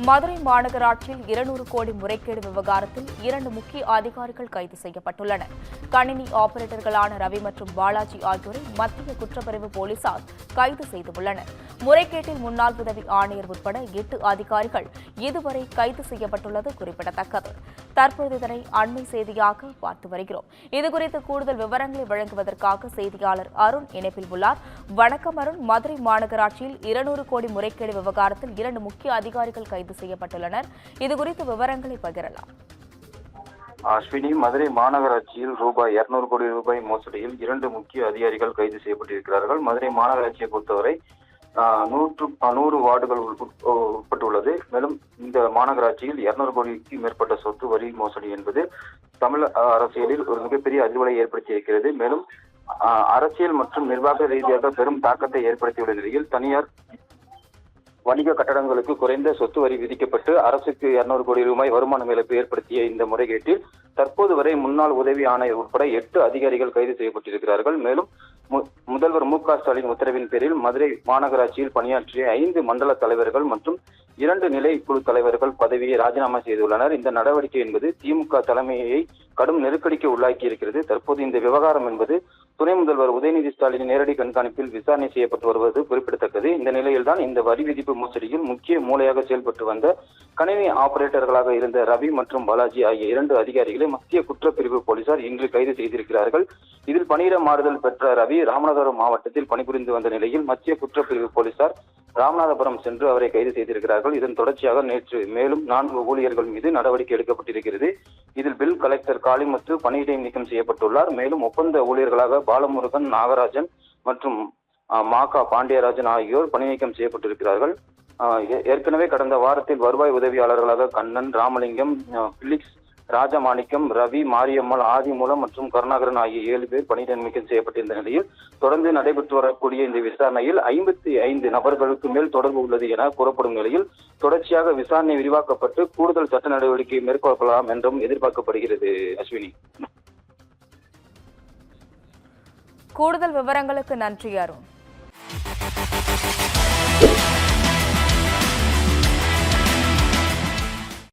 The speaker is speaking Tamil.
மதுரை மாநகராட்சியில் 200 கோடி முறைகேடு விவகாரத்தில் 2 முக்கிய அதிகாரிகள் கைது செய்யப்பட்டுள்ளனர். கணினி ஆபரேட்டர்களான ரவி மற்றும் பாலாஜி ஆகியோரை மத்திய குற்றப்பிரிவு போலீசார் கைது செய்துள்ளனர். முறைகேட்டில் முன்னாள் உதவி ஆணையர் உட்பட 8 அதிகாரிகள் இதுவரை கைது செய்யப்பட்டுள்ளது குறிப்பிடத்தக்கது. தற்போது இதனை அண்மை செய்தியாக பார்த்து வருகிறோம். இதுகுறித்து கூடுதல் விவரங்களை வழங்குவதற்காக செய்தியாளர் அருண் இணைப்பில் உள்ளார். வணக்கம் அருண். மதுரை மாநகராட்சியில் 200 கோடி முறைகேடு விவகாரத்தில் 2 முக்கிய அதிகாரிகள் கைது செய்யப்பட்டுள்ளனர். இதுகுறித்து விவரங்களை பகிரலாம். அஸ்வினி, மதுரை மாநகராட்சியில் ரூபாய் 200 கோடி ரூபாய் மோசடியில் 2 முக்கிய அதிகாரிகள் கைது செய்யப்பட்டிருக்கிறார்கள். மதுரை மாநகராட்சியை பொறுத்தவரை 100 வார்டுகள் உட்பட்டுள்ளது. மேலும் இந்த மாநகராட்சியில் 200 கோடிக்கு மேற்பட்ட சொத்து வரி மோசடி என்பது தமிழ் அரசியலில் ஒரு மிகப்பெரிய அதிர்வலை ஏற்படுத்தியிருக்கிறது. மேலும் அரசியல் மற்றும் நிர்வாக ரீதியாக பெரும் தாக்கத்தை ஏற்படுத்தியுள்ள நிலையில் தனியார் வணிக கட்டடங்களுக்கு குறைந்த சொத்து வரி விதிக்கப்பட்டு அரசுக்கு 200 கோடி ரூபாய் வருமான இழப்பு ஏற்படுத்திய இந்த முறைகேட்டில் தற்போது வரை முன்னாள் உதவி ஆணையர் உட்பட 8 அதிகாரிகள் கைது செய்யப்பட்டிருக்கிறார்கள். மேலும் முதல்வர் மு.க.ஸ்டாலின் உத்தரவின் பேரில் மதுரை மாநகராட்சியில் பணியாற்றிய 5 மண்டல தலைவர்கள் மற்றும் 2 நிலை குழு தலைவர்கள் பதவியை ராஜினாமா செய்துள்ளனர். இந்த நடவடிக்கை என்பது திமுக தலைமையை கடும் நெருக்கடிக்கு உள்ளாக்கி இருக்கிறது. தற்போது இந்த விவகாரம் என்பது துணை முதல்வர் உதயநிதி ஸ்டாலின் நேரடி கண்காணிப்பில் விசாரணை செய்யப்பட்டு வருவது குறிப்பிடத்தக்கது. இந்த நிலையில்தான் இந்த வரி விதிப்பு மோசடியில் முக்கிய மூளையாக செயல்பட்டு வந்த கணினி ஆபரேட்டர்களாக இருந்த ரவி மற்றும் பாலாஜி ஆகிய 2 அதிகாரிகளை மத்திய குற்றப்பிரிவு போலீசார் இன்று கைது செய்திருக்கிறார்கள். இதில் பணியிட மாறுதல் பெற்ற ரவி ராமநாதபுரம் மாவட்டத்தில் பணிபுரிந்து வந்த நிலையில் மத்திய குற்றப்பிரிவு போலீசார் ராமநாதபுரம் சென்று அவரை கைது செய்திருக்கிறார்கள். இதன் தொடர்ச்சியாக நேற்று மேலும் 4 ஊழியர்கள் மீது நடவடிக்கை எடுக்கப்பட்டிருக்கிறது. இதில் பில் கலெக்டர் காளிமுத்து பணியிடை நீக்கம் செய்யப்பட்டுள்ளார். மேலும் ஒப்பந்த ஊழியர்களாக பாலமுருகன், நாகராஜன் மற்றும் மாகா பாண்டியராஜன் ஆகியோர் பணி நீக்கம் செய்யப்பட்டிருக்கிறார்கள். ஏற்கனவே கடந்த வாரத்தில் வருவாய் உதவியாளர்களாக கண்ணன், ராமலிங்கம், பிலிக்ஸ், ராஜமாணிக்கம், ரவி, மாரியம்மாள், ஆதிமூலம் மற்றும் கருணாகரன் ஆகிய 7 பேர் பணியிட நீக்கம் செய்யப்பட்டிருந்த நிலையில் தொடர்ந்து நடைபெற்று வரக்கூடிய இந்த விசாரணையில் 55 நபர்களுக்கு மேல் தொடர்பு உள்ளது என கூறப்படும் நிலையில் தொடர்ச்சியாக விசாரணை விரிவாக்கப்பட்டு கூடுதல் சட்ட நடவடிக்கை மேற்கொள்ளலாம் என்றும் எதிர்பார்க்கப்படுகிறது. அஸ்வினி, கூடுதல் விவரங்களுக்கு நன்றி அருண்.